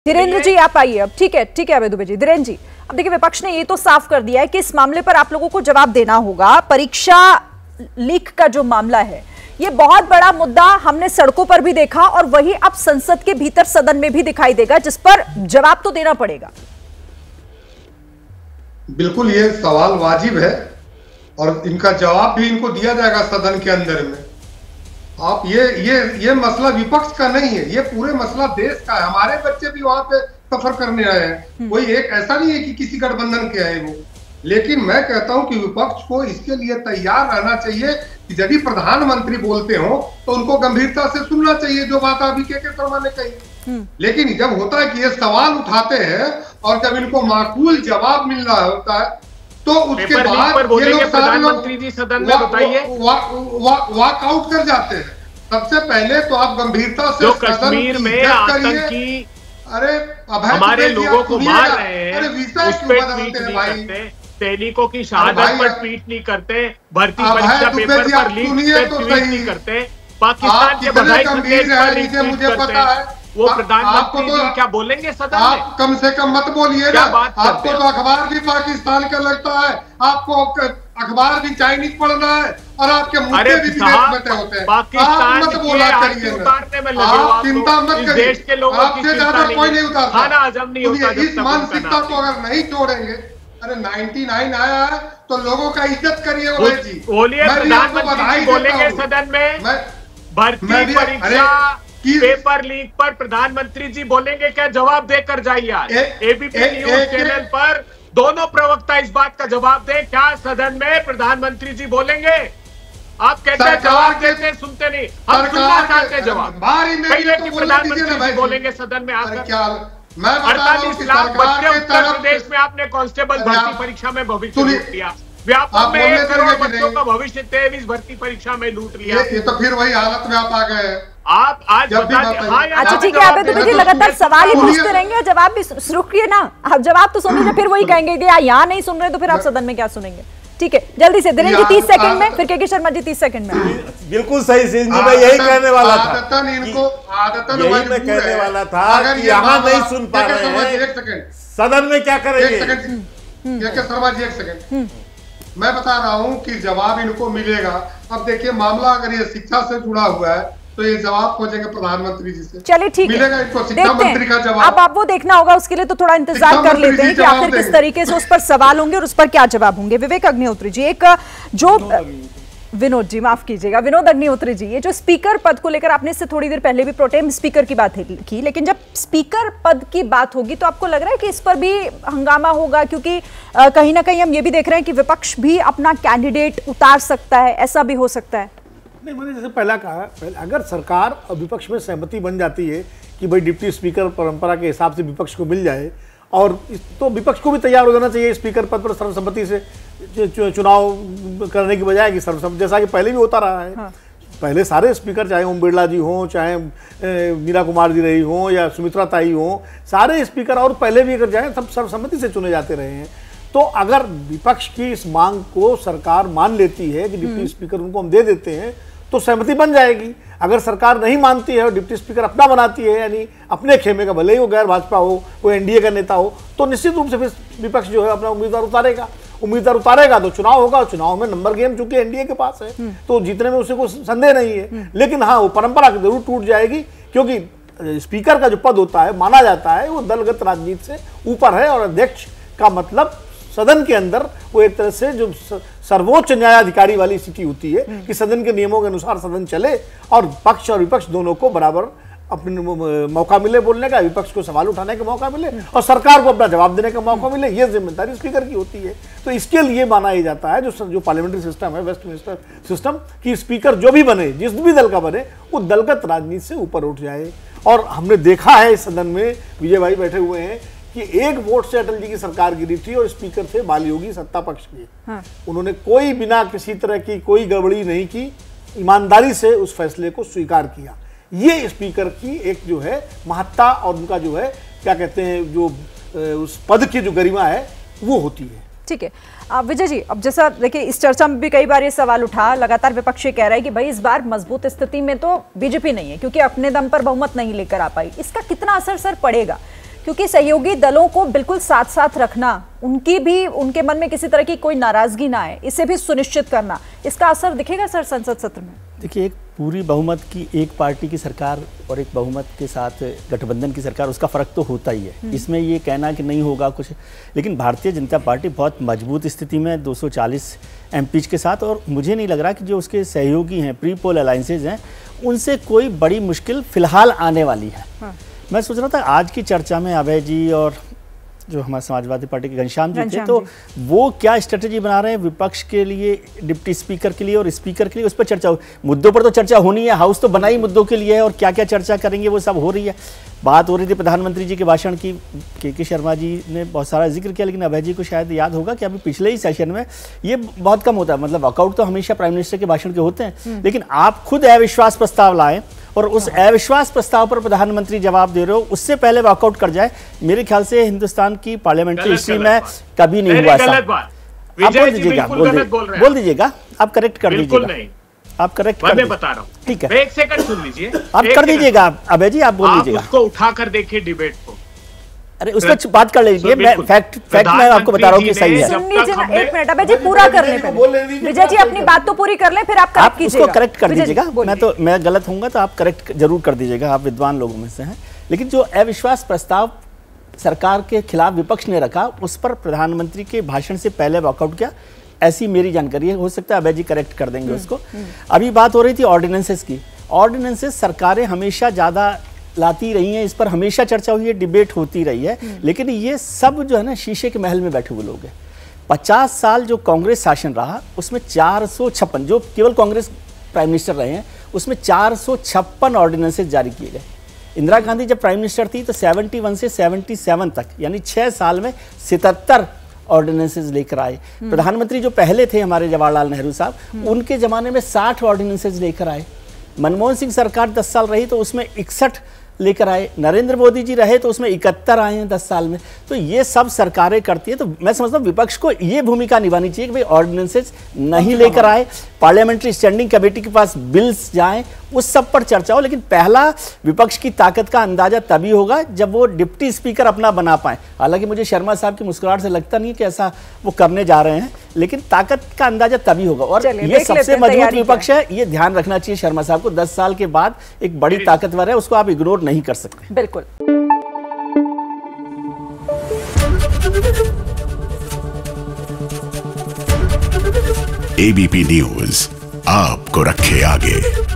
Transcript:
धीरेन्द्र जी आप आइए अब। ठीक है अभय दुबे जी। धीरेन्द्र जी, अब देखिए विपक्ष ने ये तो साफ कर दिया है कि इस मामले पर आप लोगों को जवाब देना होगा। परीक्षा लीक का जो मामला है ये बहुत बड़ा मुद्दा हमने सड़कों पर भी देखा और वही अब संसद के भीतर सदन में भी दिखाई देगा, जिस पर जवाब तो देना पड़ेगा। बिल्कुल, ये सवाल वाजिब है और इनका जवाब भी इनको दिया जाएगा सदन के अंदर में। आप ये मसला विपक्ष का नहीं है, ये पूरे मसला देश का है। हमारे बच्चे भी वहां पे सफर करने आए हैं, कोई एक ऐसा नहीं है कि किसी गठबंधन के आए वो। लेकिन मैं कहता हूं कि विपक्ष को इसके लिए तैयार रहना चाहिए कि यदि प्रधानमंत्री बोलते हो तो उनको गंभीरता से सुनना चाहिए, जो बात अभी के शर्मा ने कही। लेकिन जब होता है कि ये सवाल उठाते हैं और जब इनको माकूल जवाब मिल रहा होता है तो उसके बाद ये लोग प्रधानमंत्री जी सदन में बताइए वॉकआउट कर जाते हैं। सबसे पहले तो आप गंभीरता से जो कश्मीर में आतंकी हमारे लोगों को मार रहे हैं उस पर ट्वीट नहीं करते, सैनिकों की शहादत पर ट्वीट नहीं करते, भर्ती परीक्षा पेपर पर लीक पे ट्वीट नहीं करते, पाकिस्तान के बधाई संदेश पर रीट्वीट करते हैं, वो प्रधानमंत्री जी क्या बोलेंगे सदन में? आप कम से कम मत बोलिए ना। आपको तो अखबार भी पाकिस्तान का लगता है, आपको अखबार भी चाइनीज पढ़ना है और आपके मुद्दे भी विदेश में होते हैं। पाकिस्तान मत बोला करिए, उतारने में लगे हो आप चिंता मत करिए, देश के लोगों की आपसे ज्यादा कोई नहीं उतारता। खाना हजम नहीं होता। इस मानसिकता को अगर नहीं छोड़ेंगे, अरे 99 आया है तो लोगों का इज्जत करिए। बोलिए, प्रधानमंत्री बोलेंगे सदन में भर्ती परीक्षा पेपर लीक पर प्रधानमंत्री जी बोलेंगे क्या? जवाब देकर जाइए। आज एबीपी न्यूज चैनल पर दोनों प्रवक्ता इस बात का जवाब दें, क्या सदन में प्रधानमंत्री जी बोलेंगे? आप कहते हैं जवाब देते हैं, सुनते नहीं, हम सुनना चाहते हैं जवाब। पहले कि प्रधानमंत्री जी बोलेंगे सदन में आकर 48 लाख बच्चे उत्तर प्रदेश में आपने कांस्टेबल भर्ती परीक्षा में भविष्य लूट लिया, व्यापक में 1 करोड़ बच्चों का भविष्य 23 भर्ती परीक्षा में लूट लिया। ये तो फिर वही हालत में आप आ गए। आप आज बता दें। हाँ, अच्छा ठीक है अभय दुबे जी, लगातार सवाल ही पूछते रहेंगे, जवाब भी रुकिए ना। आप जवाब तो सुन लीजिए, फिर वही कहेंगे कि यहाँ नहीं सुन रहे तो फिर आप सदन में क्या सुनेंगे। ठीक है, जल्दी से धीरेन्द्र जी 30 सेकंड में, फिर के शर्मा जी 30 सेकंड में। बिल्कुल सही जी, मैं यही कहने वाला था, यही मैं कहने वाला था कि यहाँ नहीं सुन पा रहे हैं, सदन में क्या करेंगे? शर्मा जी 1 सेकंड, मैं बता रहा हूं कि जवाब इनको मिलेगा। अब देखिए मामला अगर ये शिक्षा से जुड़ा हुआ है तो ये जवाब खोजेंगे प्रधानमंत्री जी से। चलिए ठीक है, मिलेगा इनको शिक्षा मंत्री का जवाब। अब आप वो देखना होगा, उसके लिए तो थोड़ा इंतजार कर लेते हैं कि आखिर किस तरीके से उस पर सवाल होंगे और उस पर क्या जवाब होंगे। विवेक अग्निहोत्री जी, एक जो विनोद जी माफ कीजिएगा, विनोद अग्निहोत्री जी, ये जो स्पीकर पद को लेकर आपने इससे थोड़ी देर पहले भी प्रोटेम स्पीकर की बात की, लेकिन जब स्पीकर पद की बात होगी तो आपको लग रहा है कि इस पर भी हंगामा होगा? क्योंकि कहीं ना कहीं हम ये भी देख रहे हैं कि विपक्ष भी अपना कैंडिडेट उतार सकता है, ऐसा भी हो सकता है। नहीं, मैंने जैसे पहला कहा, अगर सरकार और विपक्ष में सहमति बन जाती है कि भाई डिप्टी स्पीकर परंपरा के हिसाब से विपक्ष को मिल जाए, और तो विपक्ष को भी तैयार हो जाना चाहिए स्पीकर पद पर सर्वसम्मति से चुनाव करने की बजाय कि सर्वसम्मति, जैसा कि पहले भी होता रहा है। हाँ। पहले सारे स्पीकर, चाहे ओम बिरला जी हों, चाहे मीरा कुमार जी रही हों या सुमित्रा ताई हों, सारे स्पीकर और पहले भी अगर जाए सब सर्वसम्मति से चुने जाते रहे हैं। तो अगर विपक्ष की इस मांग को सरकार मान लेती है कि डिप्टी स्पीकर उनको हम दे देते हैं तो सहमति बन जाएगी। अगर सरकार नहीं मानती है और डिप्टी स्पीकर अपना बनाती है, यानी अपने खेमे का, भले ही वो गैर भाजपा हो, वो एनडीए का नेता हो, तो निश्चित रूप से फिर विपक्ष जो है अपना उम्मीदवार उतारेगा तो चुनाव होगा। चुनाव में नंबर गेम चूंकि एनडीए के पास है तो जीतने में उसे कोई संदेह नहीं है। लेकिन हाँ, वो परंपरा जरूर टूट जाएगी, क्योंकि स्पीकर का जो पद होता है माना जाता है वो दलगत राजनीति से ऊपर है, और अध्यक्ष का मतलब सदन के अंदर वो एक तरह से जो सर्वोच्च न्यायाधिकारी वाली स्थिति होती है कि सदन के नियमों के अनुसार सदन चले और पक्ष और विपक्ष दोनों को बराबर अपने मौका मिले बोलने का, विपक्ष को सवाल उठाने का मौका मिले और सरकार को अपना जवाब देने का मौका मिले। ये जिम्मेदारी स्पीकर की होती है। तो इसके लिए माना ही जाता है जो पार्लियामेंट्री सिस्टम है, वेस्टमिनिस्टर सिस्टम, कि स्पीकर जो भी बने, जिस भी दल का बने, वो दलगत राजनीति से ऊपर उठ जाए। और हमने देखा है इस सदन में विजय भाई बैठे हुए हैं कि 1 वोट से अटल जी की सरकार गिरी थी और स्पीकर थे बाली योगी सत्ता पक्ष के। हाँ। उन्होंने कोई बिना किसी तरह की कोई गड़बड़ी नहीं की, ईमानदारी से उस फैसले को स्वीकार किया। ये स्पीकर की एक जो है महत्ता और उनका जो है क्या कहते हैं, जो उस पद की जो गरिमा है वो होती है। ठीक है विजय जी, अब जैसा देखिए इस चर्चा में भी कई बार ये सवाल उठा, लगातार विपक्ष ये कह रहा है कि भाई इस बार मजबूत स्थिति में तो बीजेपी नहीं है क्योंकि अपने दम पर बहुमत नहीं लेकर आ पाई। इसका कितना असर सर पड़ेगा? क्योंकि सहयोगी दलों को बिल्कुल साथ साथ रखना, उनकी भी, उनके मन में किसी तरह की कोई नाराजगी ना आए, इसे भी सुनिश्चित करना, इसका असर दिखेगा सर संसद सत्र में? देखिए, एक पूरी बहुमत की एक पार्टी की सरकार और एक बहुमत के साथ गठबंधन की सरकार, उसका फर्क तो होता ही है। इसमें ये कहना कि नहीं होगा कुछ, लेकिन भारतीय जनता पार्टी बहुत मजबूत स्थिति में 240 एमपीज के साथ, और मुझे नहीं लग रहा कि जो उसके सहयोगी हैं, प्री पोल अलायंसेज हैं, उनसे कोई बड़ी मुश्किल फिलहाल आने वाली है। मैं सोच रहा था आज की चर्चा में अभय जी और जो हमारे समाजवादी पार्टी के घनश्याम जी थे, तो वो क्या स्ट्रेटेजी बना रहे हैं विपक्ष के लिए, डिप्टी स्पीकर के लिए और स्पीकर के लिए, उस पर चर्चा हो। मुद्दों पर तो चर्चा होनी है, हाउस तो बना ही मुद्दों के लिए है, और क्या क्या चर्चा करेंगे वो सब हो रही है। बात हो रही थी प्रधानमंत्री जी के भाषण की, के शर्मा जी ने बहुत सारा जिक्र किया, लेकिन अभय जी को शायद याद होगा कि अभी पिछले ही सेशन में ये बहुत कम होता है, मतलब वॉकआउट तो हमेशा प्राइम मिनिस्टर के भाषण के होते हैं, लेकिन आप खुद अविश्वास प्रस्ताव लाएं और उस अविश्वास प्रस्ताव पर प्रधानमंत्री जवाब दे रहे हो, उससे पहले वॉकआउट कर जाए, मेरे ख्याल से हिंदुस्तान की पार्लियामेंट्री हिस्ट्री में कभी नहीं हुआ ऐसा। आप बोल दीजिएगा, बोल दीजिएगा, आप करेक्ट कर दीजिएगा, आप करेक्ट कर, मैं बता रहा हूँ, ठीक है, एक सेकंड सुन लीजिए, आप कर दीजिएगा अभय जी, आप बोल दीजिएगा। उसको उठाकर देखिए डिबेट को, अरे उस पर बात कर लीजिए, मैं फैक्ट मैं आपको बता रहा हूँ कि सही है। सुन लीजिए ना, एक मिनट अभय जी, पूरा कर लें, विजय जी अपनी बात तो पूरी कर लें, फिर आप करेक्ट कीजिएगा, उसको करेक्ट कर दीजिएगा। मैं गलत होऊंगा तो आप करेक्ट जरूर कर दीजिएगा, आप विद्वान लोगों में से हैं। लेकिन जो अविश्वास प्रस्ताव सरकार के खिलाफ विपक्ष ने रखा, उस पर प्रधानमंत्री के भाषण से पहले वॉकआउट किया, ऐसी मेरी जानकारी है। हो सकता है अभय जी करेक्ट कर देंगे उसको। अभी बात हो रही थी ऑर्डिनेंसेस की। ऑर्डिनेंसेस सरकारें हमेशा ज़्यादा लाती रही हैं, इस पर हमेशा चर्चा हुई है, डिबेट होती रही है, लेकिन ये सब जो है ना शीशे के महल में बैठे हुए लोग हैं। 50 साल जो कांग्रेस शासन रहा, उसमें 456, जो केवल कांग्रेस प्राइम मिनिस्टर रहे हैं, उसमें 456 ऑर्डिनेंसेस जारी किए गए। इंदिरा गांधी जब प्राइम मिनिस्टर थी तो 71 से 77 तक, यानी 6 साल में 77 ऑर्डिनेंसेस लेकर आए। प्रधानमंत्री जो पहले थे हमारे जवाहरलाल नेहरू साहब, उनके ज़माने में 60 ऑर्डिनेंसेस लेकर आए। मनमोहन सिंह सरकार 10 साल रही तो उसमें 61 लेकर आए। नरेंद्र मोदी जी रहे तो उसमें 71 आए हैं 10 साल में। तो ये सब सरकारें करती है। तो मैं समझता हूँ विपक्ष को ये भूमिका निभानी चाहिए कि भाई ऑर्डिनेंसेस नहीं लेकर आए, पार्लियामेंट्री स्टैंडिंग कमेटी के पास बिल्स जाएं, उस सब पर चर्चा हो। लेकिन पहला विपक्ष की ताकत का अंदाजा तभी होगा जब वो डिप्टी स्पीकर अपना बना पाए। हालांकि मुझे शर्मा साहब की मुस्कुराहट से लगता नहीं कि ऐसा वो करने जा रहे हैं, लेकिन ताकत का अंदाजा तभी होगा। और ये सबसे मजबूत विपक्ष है, ये ध्यान रखना चाहिए शर्मा साहब को। 10 साल के बाद एक बड़ी ताकतवर है, उसको आप इग्नोर नहीं कर सकते। बिल्कुल। एबीपी न्यूज आपको रखे आगे।